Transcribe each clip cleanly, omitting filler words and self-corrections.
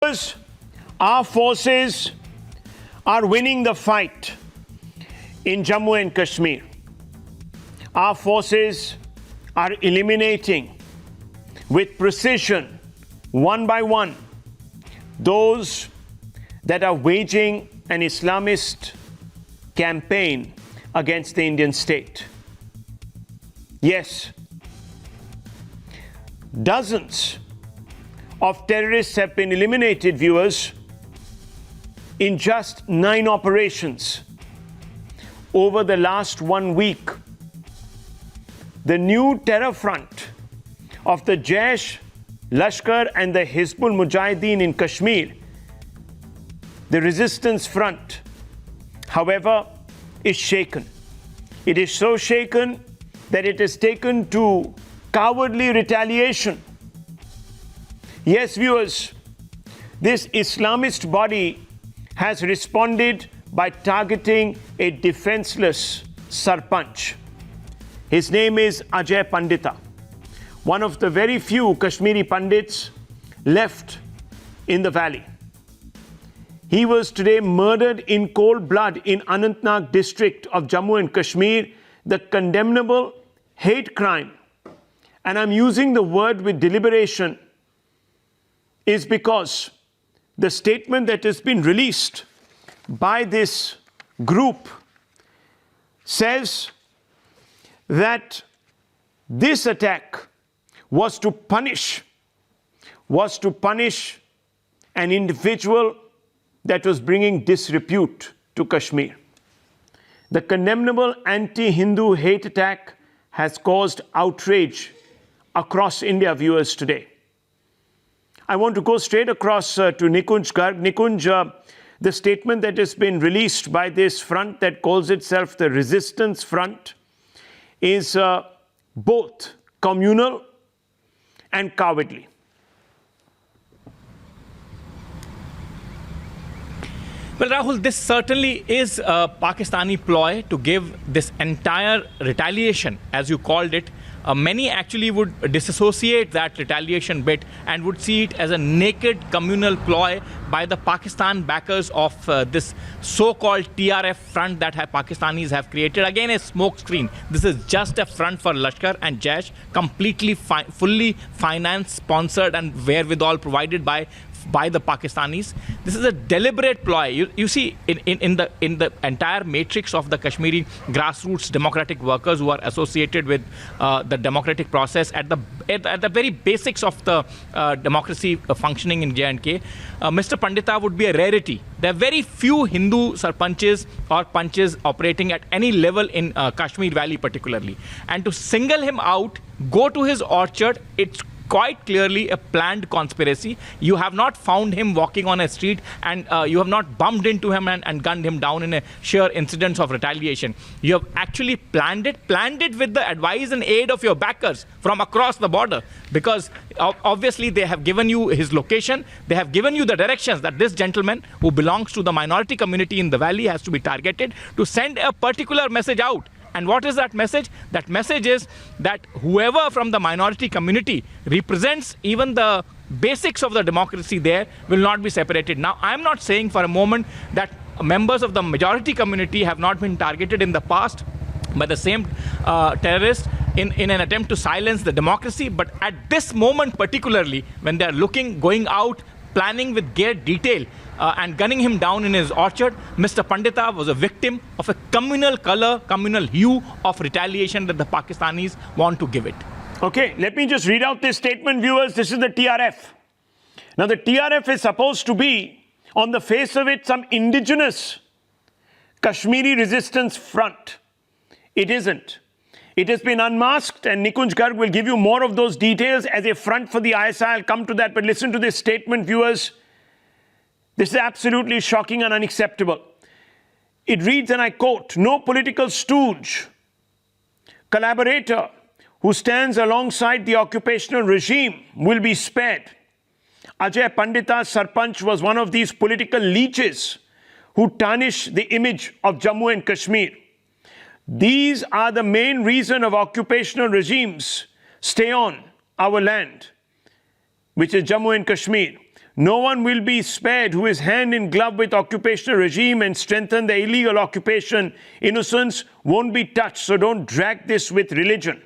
Our forces are winning the fight in Jammu and Kashmir. Our forces are eliminating with precision, one by one, those that are waging an Islamist campaign against the Indian state. Yes, dozens of terrorists have been eliminated, viewers, in just 9 operations over the last 1 week. The new terror front of the Jaish, Lashkar and the Hizbul Mujahideen in Kashmir, the resistance front, however, is shaken. It is so shaken that it has taken to cowardly retaliation. Yes, viewers, this Islamist body has responded by targeting a defenseless Sarpanch. His name is Ajay Pandita, one of the very few Kashmiri Pandits left in the valley. He was today murdered in cold blood in Anantnag district of Jammu and Kashmir, the condemnable hate crime. And I'm using the word with deliberation is because the statement that has been released by this group says that this attack was to punish an individual that was bringing disrepute to Kashmir. The condemnable anti-Hindu hate attack has caused outrage across India, viewers, today. I want to go straight across to Nikunj Garg. Nikunj, the statement that has been released by this front that calls itself the Resistance Front is both communal and cowardly. Well, Rahul, this certainly is a Pakistani ploy to give this entire retaliation, as you called it. Many actually would disassociate that retaliation bit and would see it as a naked communal ploy by the Pakistan backers of this so-called TRF front that Pakistanis have created. Again, a smokescreen. This is just a front for Lashkar and Jaish, completely fully financed, sponsored and wherewithal provided by the Pakistanis. This is a deliberate ploy. You see, in the entire matrix of the Kashmiri grassroots democratic workers who are associated with the democratic process at the very basics of the democracy functioning in J&K, Mr. Pandita would be a rarity. There are very few Hindu sarpanches or panches operating at any level in Kashmir Valley particularly. And to single him out, go to his orchard, it's quite clearly a planned conspiracy. You have not found him walking on a street and you have not bumped into him and gunned him down in a sheer incident of retaliation. You have actually planned it with the advice and aid of your backers from across the border, because obviously they have given you his location, they have given you the directions that this gentleman who belongs to the minority community in the valley has to be targeted to send a particular message out. And what is that message? That message is that whoever from the minority community represents even the basics of the democracy there will not be separated. Now, I'm not saying for a moment that members of the majority community have not been targeted in the past by the same terrorists in an attempt to silence the democracy. But at this moment particularly, when they're going out, planning with great detail and gunning him down in his orchard, Mr. Pandita was a victim of a communal color, communal hue of retaliation that the Pakistanis want to give it. Okay, let me just read out this statement, viewers. This is the TRF. Now, the TRF is supposed to be, on the face of it, some indigenous Kashmiri resistance front. It isn't. It has been unmasked, and Nikunj Garg will give you more of those details as a front for the ISI. I'll come to that, but listen to this statement, viewers. This is absolutely shocking and unacceptable. It reads, and I quote, "No political stooge, collaborator who stands alongside the occupational regime will be spared. Ajay Pandita Sarpanch was one of these political leeches who tarnish the image of Jammu and Kashmir. These are the main reason of occupational regimes stay on our land, which is Jammu and Kashmir. No one will be spared who is hand in glove with occupational regime and strengthen the illegal occupation. Innocence won't be touched, so don't drag this with religion.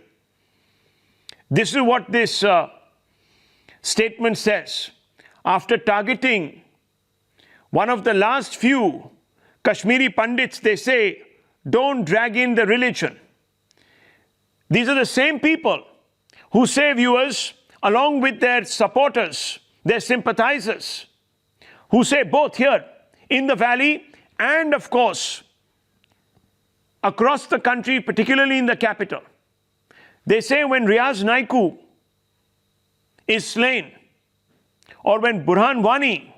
This is what this statement says. After targeting one of the last few Kashmiri Pandits, they say, don't drag in the religion. These are the same people who say, viewers, along with their supporters, their sympathizers, who say both here in the valley and, of course, across the country, particularly in the capital. They say when Riaz Naiku is slain, or when Burhan Wani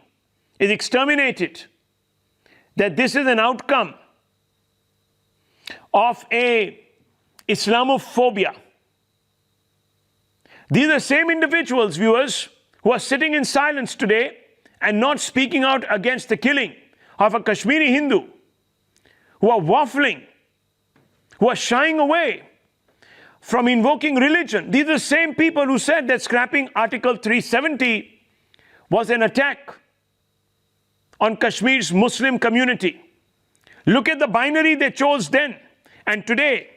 is exterminated, that this is an outcome of a Islamophobia. These are the same individuals, viewers, who are sitting in silence today and not speaking out against the killing of a Kashmiri Hindu, who are waffling, who are shying away from invoking religion. These are the same people who said that scrapping Article 370 was an attack on Kashmir's Muslim community. Look at the binary they chose then. And today,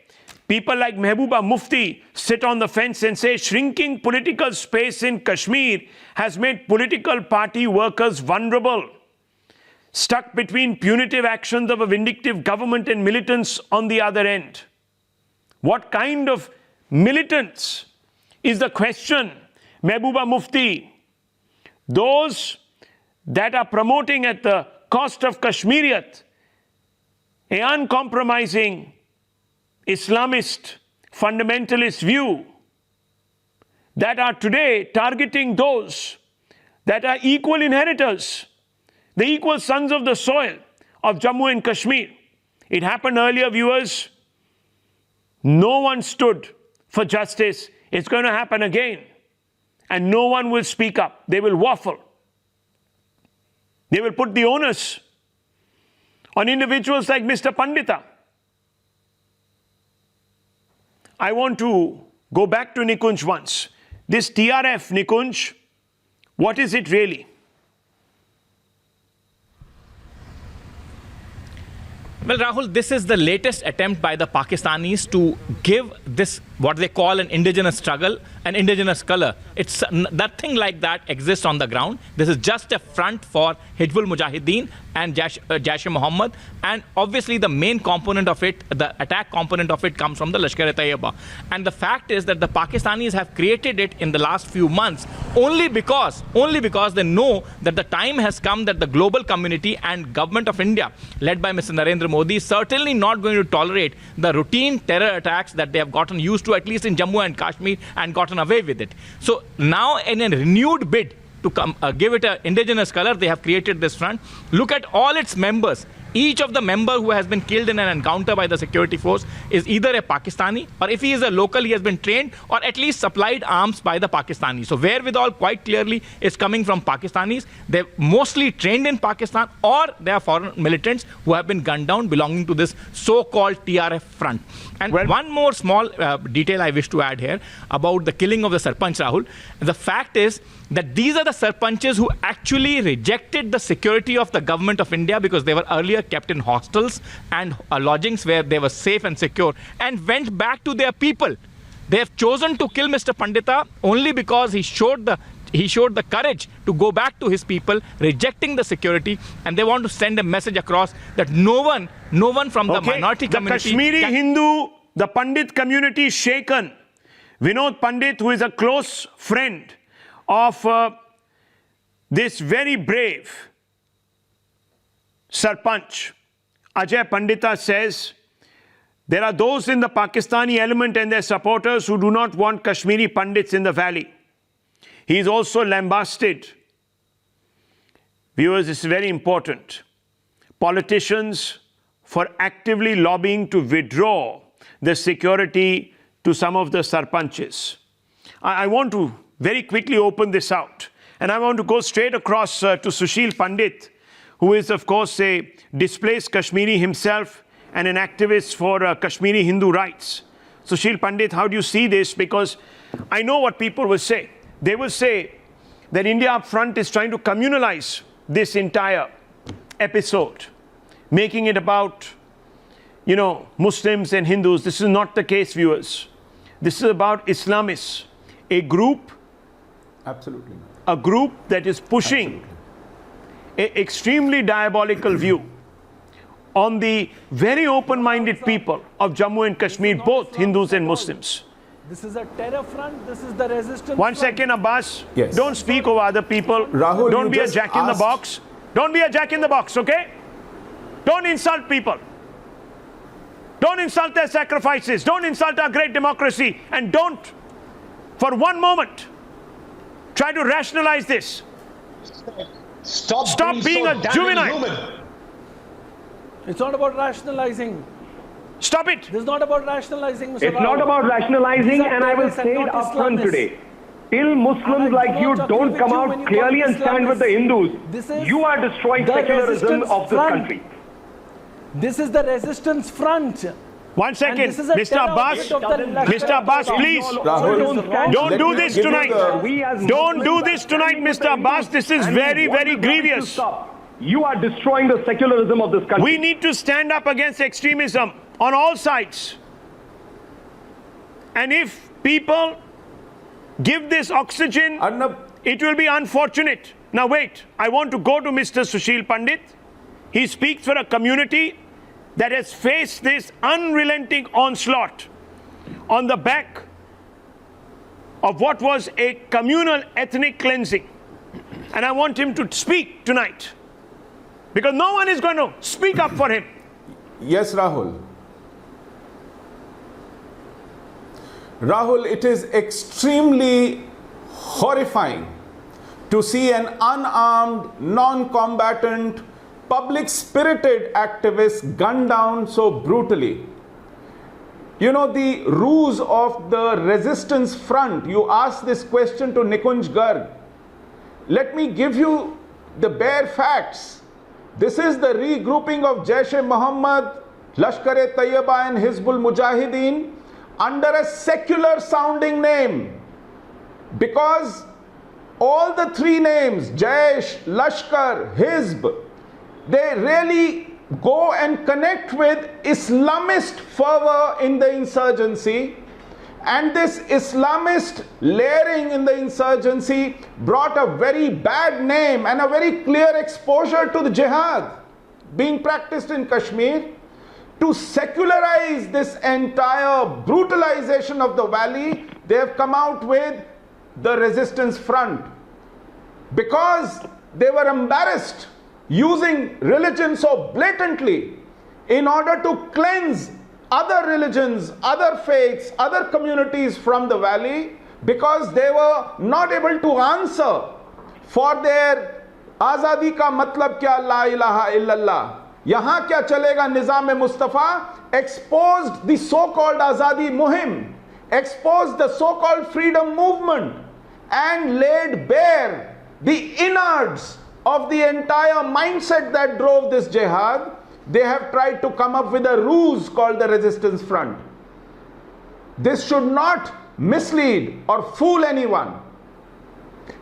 people like Mehbooba Mufti sit on the fence and say shrinking political space in Kashmir has made political party workers vulnerable, stuck between punitive actions of a vindictive government and militants on the other end. What kind of militants is the question, Mehbooba Mufti? Those that are promoting at the cost of Kashmiriyat an uncompromising Islamist fundamentalist view, that are today targeting those that are equal inheritors, the equal sons of the soil of Jammu and Kashmir. It happened earlier, viewers. No one stood for justice. It's going to happen again. And no one will speak up. They will waffle. They will put the onus on individuals like Mr. Pandita. I want to go back to Nikunj once. This TRF, Nikunj, what is it really? Well, Rahul, this is the latest attempt by the Pakistanis to give this, what they call an indigenous struggle, an indigenous color. It's nothing like that exists on the ground. This is just a front for Hizbul Mujahideen and Jaish-e-Mohammed. And obviously the main component of it, the attack component of it, comes from the Lashkar-e-Taiba. And the fact is that the Pakistanis have created it in the last few months only because they know that the time has come that the global community and government of India, led by Mr. Narendra Modi, is certainly not going to tolerate the routine terror attacks that they have gotten used to, at least in Jammu and Kashmir, and gotten away with it. So now, in a renewed bid to give it an indigenous color, they have created this front. Look at all its members. Each of the member who has been killed in an encounter by the security force is either a Pakistani, or if he is a local, he has been trained or at least supplied arms by the Pakistanis. So wherewithal quite clearly is coming from Pakistanis. They're mostly trained in Pakistan, or they are foreign militants who have been gunned down belonging to this so-called TRF front. And one more small detail I wish to add here about the killing of the Sarpanch, Rahul. The fact is that these are the Sarpanches who actually rejected the security of the government of India because they were earlier kept in hostels and lodgings where they were safe and secure, and went back to their people. They have chosen to kill Mr. Pandita only because he showed the courage to go back to his people, rejecting the security, and they want to send a message across that no one from the minority community... The Kashmiri Hindu, the Pandit community is shaken. Vinod Pandit, who is a close friend of this very brave Sarpanch, Ajay Pandita, says there are those in the Pakistani element and their supporters who do not want Kashmiri Pandits in the valley. He is also lambasted. Viewers, this is very important. Politicians for actively lobbying to withdraw the security to some of the Sarpanches. I want to very quickly open this out. And I want to go straight across to Sushil Pandit, who is, of course, a displaced Kashmiri himself and an activist for Kashmiri Hindu rights. Sushil Pandit, how do you see this? Because I know what people will say. They will say, that India up front is trying to communalize this entire episode, making it about, Muslims and Hindus. This is not the case, viewers. This is about Islamists, a group that is pushing an extremely diabolical view on the very open-minded people of Jammu and Kashmir, both Hindus and Muslims. This is a terror front. This is the resistance. One front. second, Abbas. Yes. Don't speak over other people. Rahul, don't you be a just jack in the asked- box. Don't be a jack in the box, okay? Don't insult people. Don't insult their sacrifices. Don't insult our great democracy. And don't, for one moment, try to rationalize this. Stop being so a damn juvenile. inhuman. It's not about rationalizing. Stop it. This is not about rationalizing, Mr. It's not Rahul. about rationalizing, These are and I will terrorists say and it not upfront Islamists. today. Till Muslims And I like do you not don't agree come with you out when you clearly call and stand with the Islamists. Hindus, This is you are destroying the secularism resistance of this front. country. This is the resistance front. One second. And this is a Mr. terror Abbas. outfit of the left. Mr. Abbas, please. Rahul, Don't let do me this give you tonight. the- Don't do this tonight, Mr. Abbas. This is very, very grievous. You are destroying the secularism of this country. We need to stand up against extremism on all sides. And if people give this oxygen, Arnab, it will be unfortunate. Now wait, I want to go to Mr. Sushil Pandit. He speaks for a community that has faced this unrelenting onslaught on the back of what was a communal ethnic cleansing. And I want him to speak tonight, because no one is going to speak up for him. Yes, Rahul. Rahul, it is extremely horrifying to see an unarmed, non-combatant, public-spirited activist gunned down so brutally. You know, the ruse of the resistance front, you asked this question to Nikunj Garg. Let me give you the bare facts. This is the regrouping of Jaish-e-Mohammed, Lashkar-e-Taiba and Hizbul Mujahideen under a secular sounding name, because all the three names, Jaish, Lashkar, Hizb, they really go and connect with Islamist fervor in the insurgency, and this Islamist layering in the insurgency brought a very bad name and a very clear exposure to the jihad being practiced in Kashmir. To secularize this entire brutalization of the valley, they have come out with the resistance front, because they were embarrassed using religion so blatantly in order to cleanse other religions, other faiths, other communities from the valley, because they were not able to answer for their azadi ka matlab kya, la ilaha illallah. Yahan kya chalega Nizam Mustafa exposed the so-called Azadi Muhim, exposed the so-called freedom movement, and laid bare the innards of the entire mindset that drove this jihad. They have tried to come up with a ruse called the resistance front. This should not mislead or fool anyone.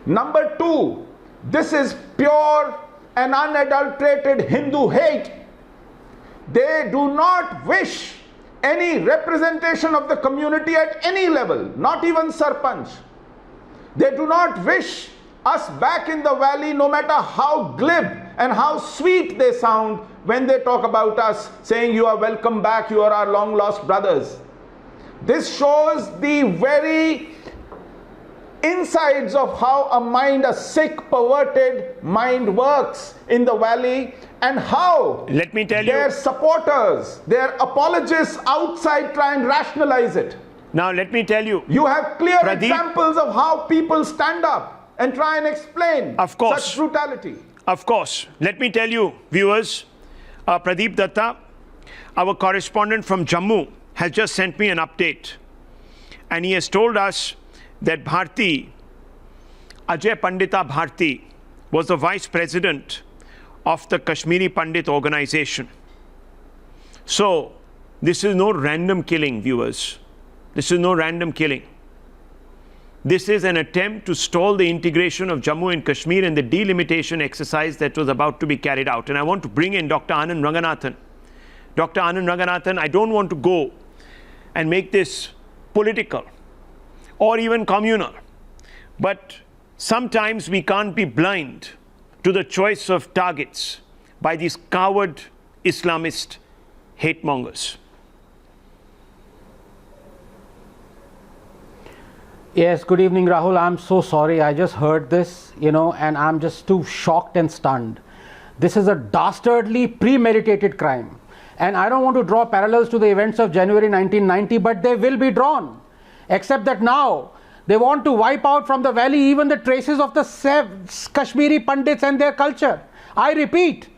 Number two, this is pure and unadulterated Hindu hate. They do not wish any representation of the community at any level, not even Sarpanch. They do not wish us back in the valley, no matter how glib and how sweet they sound when they talk about us, saying you are welcome back, you are our long lost brothers. This shows the very insides of how a mind, a sick, perverted mind works in the valley, and how Let me tell you. their supporters, their apologists outside try and rationalize it. Now let me tell you. You have clear Pradeep, examples of how people stand up and try and explain Of course. such brutality. Of course. Let me tell you, viewers, Pradeep Datta, our correspondent from Jammu, has just sent me an update. And he has told us that Bharti, Ajay Pandita Bharti, was the vice president of the Kashmiri Pandit organization. So, this is no random killing, viewers. This is no random killing. This is an attempt to stall the integration of Jammu and Kashmir and the delimitation exercise that was about to be carried out. And I want to bring in Dr. Anand Ranganathan. Dr. Anand Ranganathan, I don't want to go and make this political or even communal, but sometimes we can't be blind to the choice of targets by these coward Islamist hate mongers. Yes, good evening, Rahul. I'm so sorry. I just heard this, and I'm just too shocked and stunned. This is a dastardly premeditated crime. And I don't want to draw parallels to the events of January 1990, but they will be drawn. Except that now they want to wipe out from the valley even the traces of the Kashmiri Pandits and their culture. I repeat,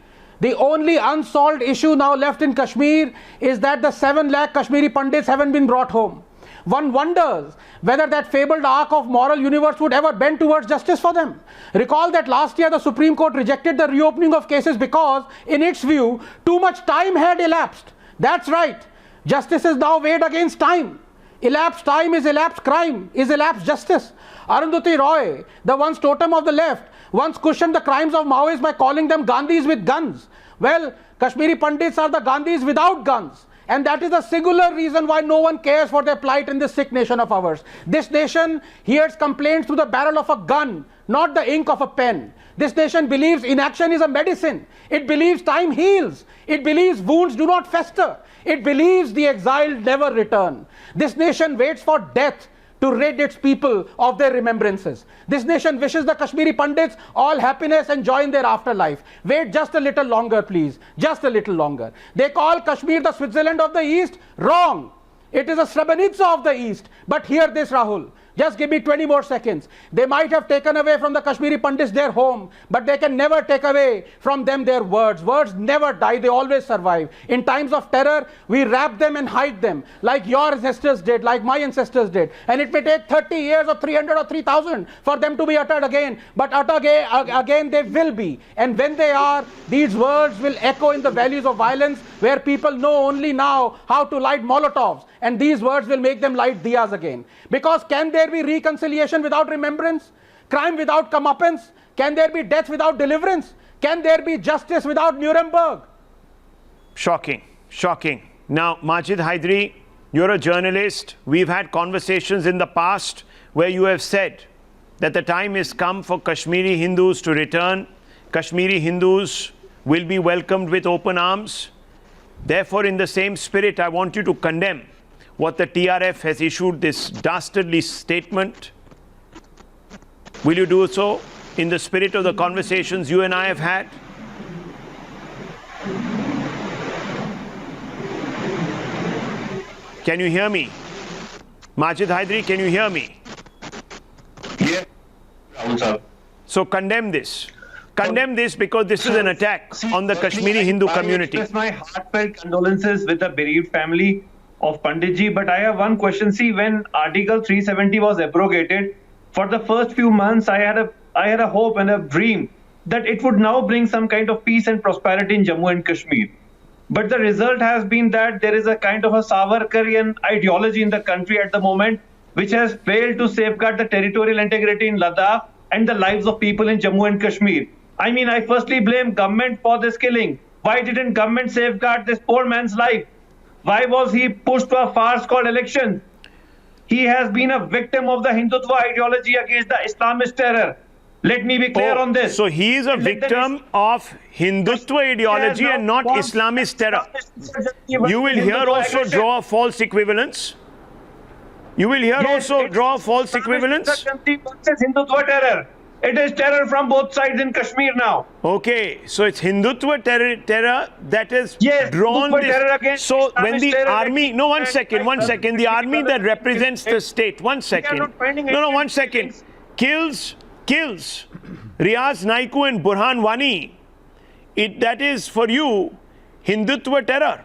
the only unsolved issue now left in Kashmir is that the 7 lakh Kashmiri Pandits haven't been brought home. One wonders whether that fabled arc of moral universe would ever bend towards justice for them. Recall that last year the Supreme Court rejected the reopening of cases because, in its view, too much time had elapsed. That's right. Justice is now weighed against time. Elapsed time is elapsed crime, is elapsed justice. Arundhati Roy, the once totem of the left, once cushioned the crimes of Maoists by calling them Gandhis with guns. Well, Kashmiri Pandits are the Gandhis without guns. And that is the singular reason why no one cares for their plight in this sick nation of ours. This nation hears complaints through the barrel of a gun, not the ink of a pen. This nation believes inaction is a medicine. It believes time heals. It believes wounds do not fester. It believes the exiled never return. This nation waits for death to rid its people of their remembrances. This nation wishes the Kashmiri Pandits all happiness and joy in their afterlife. Wait just a little longer, please. Just a little longer. They call Kashmir the Switzerland of the East. Wrong. It is a Srebrenica of the East. But hear this, Rahul. Just give me 20 more seconds. They might have taken away from the Kashmiri Pandits their home, but they can never take away from them their words. Words never die, they always survive. In times of terror, we wrap them and hide them, like your ancestors did, like my ancestors did. And it may take 30 years or 300 or 3,000 for them to be uttered again, but uttered again they will be. And when they are, these words will echo in the valleys of violence, where people know only now how to light Molotovs. And these words will make them light diyas again. Because can there be reconciliation without remembrance? Crime without comeuppance? Can there be death without deliverance? Can there be justice without Nuremberg? Shocking, shocking. Now, Majid Hydari, you're a journalist. We've had conversations in the past where you have said that the time has come for Kashmiri Hindus to return. Kashmiri Hindus will be welcomed with open arms. Therefore, in the same spirit, I want you to condemn what the TRF has issued, this dastardly statement. Will you do so in the spirit of the conversations you and I have had? Can you hear me? Majid Hydari, can you hear me? Yes, Rahul sir. So condemn this. Condemn this because this is an attack on the Kashmiri Hindu community. I express my heartfelt condolences with the bereaved family of Panditji, but I have one question. See, when Article 370 was abrogated, for the first few months I had a hope and a dream that it would now bring some kind of peace and prosperity in Jammu and Kashmir. But the result has been that there is a kind of a Savarkarian ideology in the country at the moment, which has failed to safeguard the territorial integrity in Ladakh and the lives of people in Jammu and Kashmir. I mean, I firstly blame government for this killing. Why didn't government safeguard this poor man's life? Why was he pushed to a farce called election? He has been a victim of the Hindutva ideology against the Islamist terror. Let me be clear on this. So he is a victim of Hindutva ideology and not Islamist terror. You will here also draw a false equivalence. You will here also draw a false equivalence. Hindutva terror. It is terror from both sides in Kashmir now. Okay, so it's Hindutva terror that has drawn this. So when the army, no, one second, the army that represents the state, one second, one second, kills Riaz Naiku and Burhan Wani, that is for you Hindutva terror.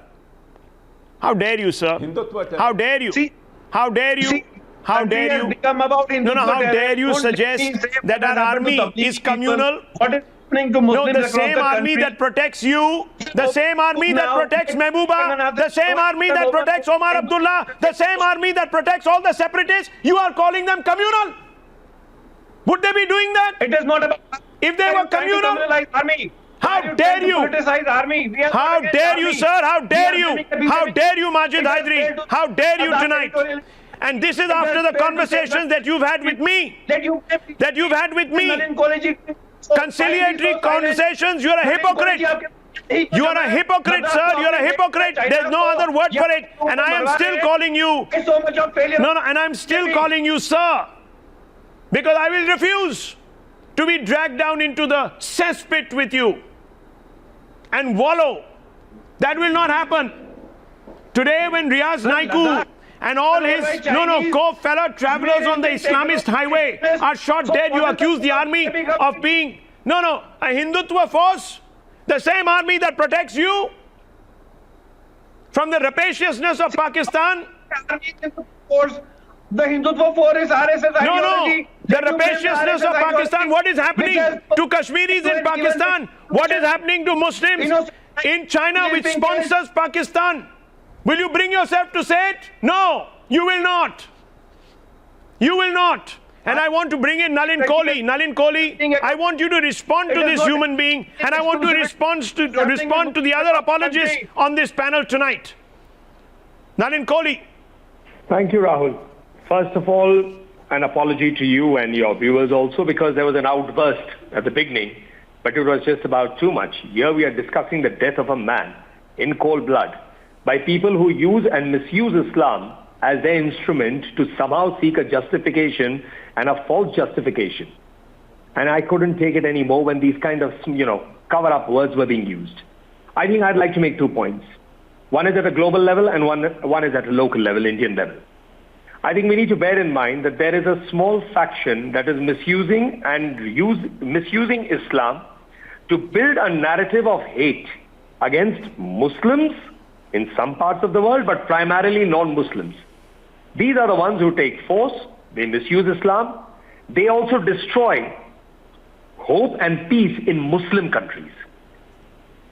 How dare you, sir? Hindutva terror. How dare you? How dare you? How dare you? How dare you suggest that our army is communal? What is happening to Muslims the same army that protects you, the same army that protects Mehbooba, the same army that protects Omar Abdullah, the same army that protects all the separatists, you are calling them communal. Would they be doing that? It is not about. If they were trying to communal? criminalize army. How Why are dare trying to you? Criticize army. We are How not against dare you, army. sir? How We dare are you? telling the How BJP dare you, Majid it has Hydari? failed to- How dare you It has tonight? failed to- And this is it has after the failed to say conversations that you've had with me. That you Had with me. Nalin Koleji- Conciliatory conversations. You're a Nalin hypocrite. Koleji, You are a hypocrite, sir. You're a hypocrite. There's no other word for it. And I am still calling you. So much of failure. No, and I'm still calling you, sir. Because I will refuse to be dragged down into the cesspit with you and wallow. That will not happen. Today, when Riaz Naiku and all his co-fellow travelers on the Islamist highway are shot dead, you accuse the army of being a Hindutva force, the same army that protects you from the rapaciousness of Pakistan. The Hindutva force is RSS ideology. The rapaciousness of Pakistan. What is happening to Kashmiris in Pakistan? What is happening to Muslims in China, which sponsors Pakistan? Will you bring yourself to say it? No, you will not. You will not. And I want to bring in Nalin Kohli. Nalin Kohli, I want you to respond to this human being, and I want to respond to the other apologists on this panel tonight. Nalin Kohli. Thank you, Rahul. First of all, an apology to you and your viewers also, because there was an outburst at the beginning, but it was just about too much. Here we are discussing the death of a man in cold blood by people who use and misuse Islam as their instrument to somehow seek a justification and a false justification. And I couldn't take it anymore when these kind of, cover-up words were being used. I think I'd like to make 2 points. One is at a global level and one is at a local level, Indian level. I think we need to bear in mind that there is a small faction that is misusing Islam to build a narrative of hate against Muslims in some parts of the world, but primarily non-Muslims. These are the ones who take force, they misuse Islam, they also destroy hope and peace in Muslim countries.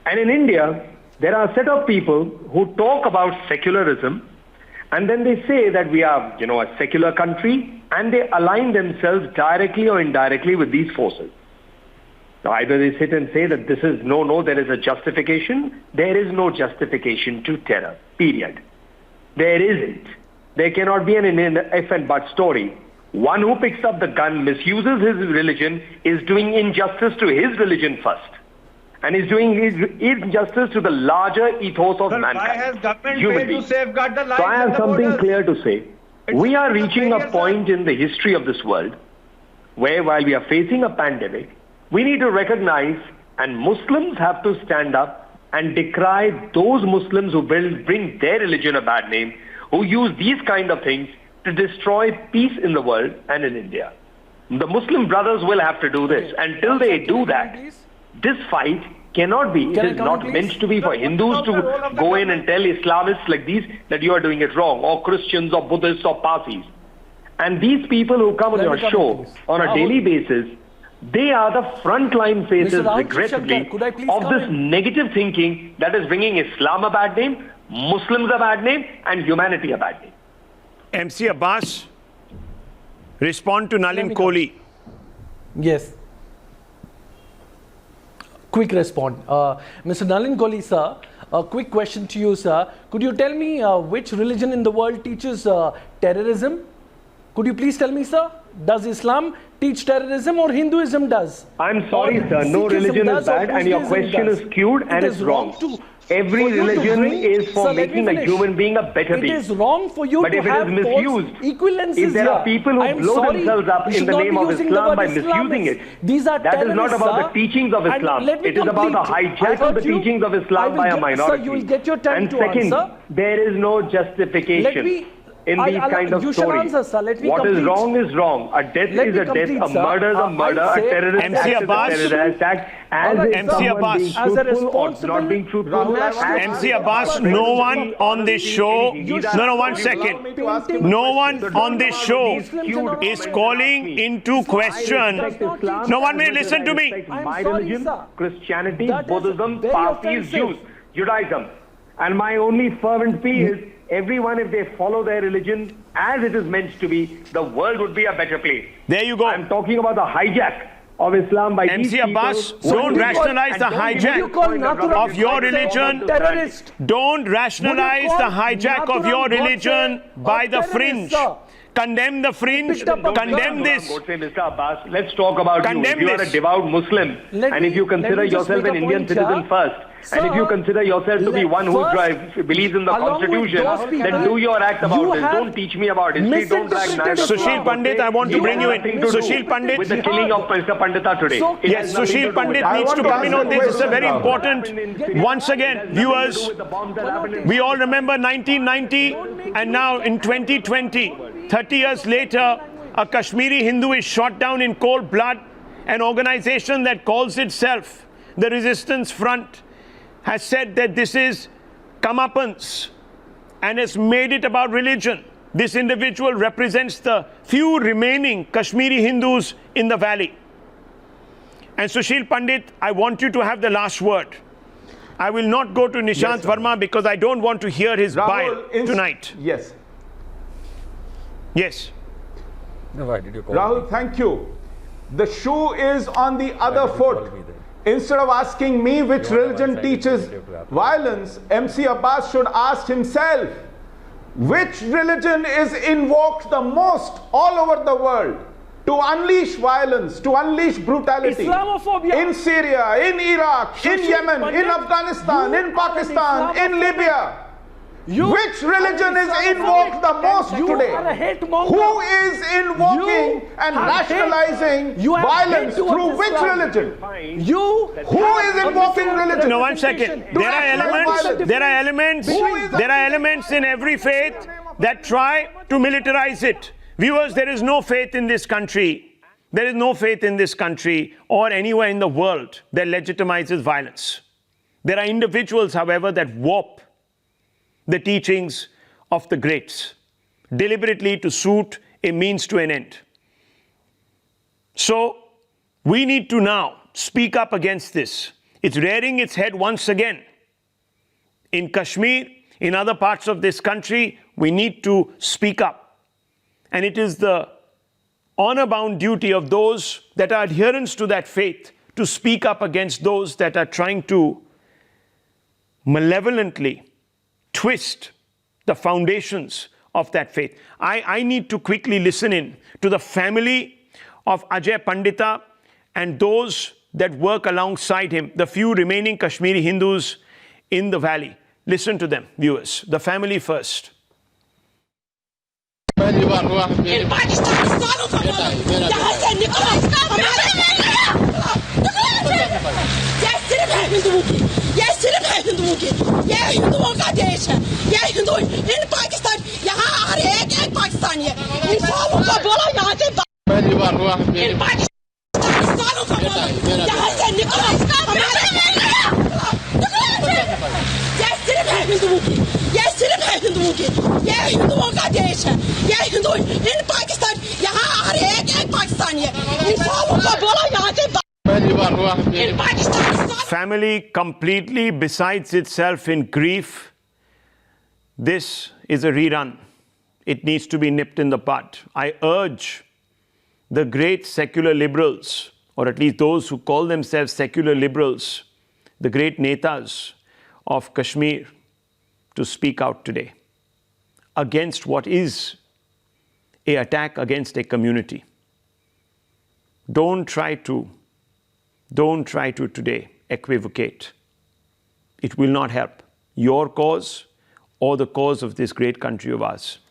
And in India, there are a set of people who talk about secularism, and then they say that we are, a secular country, and they align themselves directly or indirectly with these forces. Now, either they sit and say that this is there is a justification. There is no justification to terror, period. There isn't. There cannot be an if and but story. One who picks up the gun, misuses his religion, is doing injustice to his religion first. And is doing injustice to the larger ethos of mankind. Why has government human failed to beings. safeguard the lives So I have and the something borders? clear to say. We are reaching a point in the history of this world where, while we are facing a pandemic, we need to recognize, and Muslims have to stand up and decry those Muslims who bring their religion a bad name, who use these kind of things to destroy peace in the world and in India. The Muslim brothers will have to do this. Until they do that, this fight cannot be. It is not meant to be for Hindus to go in and tell Islamists like these that you are doing it wrong, or Christians or Buddhists or Parsis. And these people who come on your show on a daily basis, they are the frontline faces, regrettably, of this negative thinking that is bringing Islam a bad name, Muslims a bad name, and humanity a bad name. MC Abbas, respond to Nalin Kohli. Yes. Quick response. Mr. Nalin Kohli, sir, a quick question to you, sir. Could you tell me which religion in the world teaches terrorism? Could you please tell me, sir? Does Islam teach terrorism or Hinduism does? I'm sorry, Or sir. No Sikhism religion does is or bad, and your Buddhism question does? is skewed and It it's is wrong. for Every you to religion bring- is for Sir, let me making a finish. human being a better being. It is wrong for you But to if it have is misused, false equivalences if there are here. people who I am blow sorry, themselves up you in should the not name be of using the Islam word by misusing Islamists. it, These are that is not terrorists, about sir. the teachings of And Islam. let me It is about the complete. hijack I of the heard you. teachings of I Islam will by a get- minority. Sir, you will get your time and to second, answer. there is no justification in these kind of you shall stories. answer, sir. Let me What is complete. wrong is wrong. A death Let is me a death. complete, A sir. murder is a murder. I A say- terrorist MC act is a Abbas. terrorist act. As Alright, if MC someone Abbas. being As a truthful or responsible not being truthful. national- MC Abbas, no one on this show, no, one second. No one on this show is calling into question. No, 1 minute, listen to me. My sorry, religion, sir. Christianity, That is Buddhism, very Parsis, offensive. Jews, Judaism. And my only fervent plea is everyone, if they follow their religion as it is meant to be, the world would be a better place. There you go. I'm talking about the hijack of Islam by these MC Abbas, people. don't rationalize the hijack of your religion. Terrorist. Don't rationalize the hijack of your religion by the fringe. Condemn the fringe, condemn this. Mr. Abbas, let's talk about Condemn you. If you are this. a devout Muslim, and if you consider yourself an Indian citizen first, and if you consider yourself to be one who believes in the Constitution, then do your act about this. Don't teach me about history. Don't drag narrative. Sushil Pandit, I want to bring you in. Sushil Pandit. With the killing of Mr. Pandita today. Yes, Sushil Pandit needs to come in on this. It's a very important. Once again, viewers, we all remember 1990 and now in 2020, 30 years later, a Kashmiri Hindu is shot down in cold blood. An organization that calls itself the Resistance Front has said that this is comeuppance and has made it about religion. This individual represents the few remaining Kashmiri Hindus in the valley. And Sushil Pandit, I want you to have the last word. I will not go to Nishant Verma because I don't want to hear his bile tonight. Yes. Yes. Rahul, thank you. The shoe is on the other foot. Instead of asking me which religion teaches violence, MC Abbas should ask himself, which religion is invoked the most all over the world to unleash violence, to unleash brutality? Islamophobia. In Syria, in Iraq, in Yemen, in Afghanistan, in Pakistan, in Libya. Which religion is invoked the most today? Who is invoking and rationalizing violence through which religion? Who is invoking religion? No, 1 second. There are elements in every faith that try to militarize it. Viewers, there is no faith in this country. There is no faith in this country or anywhere in the world that legitimizes violence. There are individuals, however, that warp the teachings of the greats deliberately to suit a means to an end. So we need to now speak up against this. It's rearing its head once again. In Kashmir, in other parts of this country, we need to speak up. And it is the honor-bound duty of those that are adherents to that faith to speak up against those that are trying to malevolently twist the foundations of that faith. I need to quickly listen in to the family of Ajay Pandita and those that work alongside him, the few remaining Kashmiri Hindus in the valley. Listen to them, viewers. The family first. ये सिर्फ है हिंदुओं की, ये हिंदुओं का देश है, ये हिंदू इन पाकिस्तान यहाँ हर एक पाकिस्तानी है, इन सालों का बोलो यहाँ के इन पाकिस्तानों का बोलो यहाँ से निकलो, ये सिर्फ है हिंदुओं की, ये सिर्फ है हिंदुओं की, ये हिंदुओं का देश है, ये हिंदू इन पाकिस्तान यहाँ हर एक पाकिस्तानी है, इन सालों का बोलो यहाँ के Family completely besides itself in grief. This is a rerun. It needs to be nipped in the bud. I urge the great secular liberals, or at least those who call themselves secular liberals, the great netas of Kashmir, to speak out today against what is an attack against a community. Don't try to today equivocate. It will not help your cause or the cause of this great country of ours.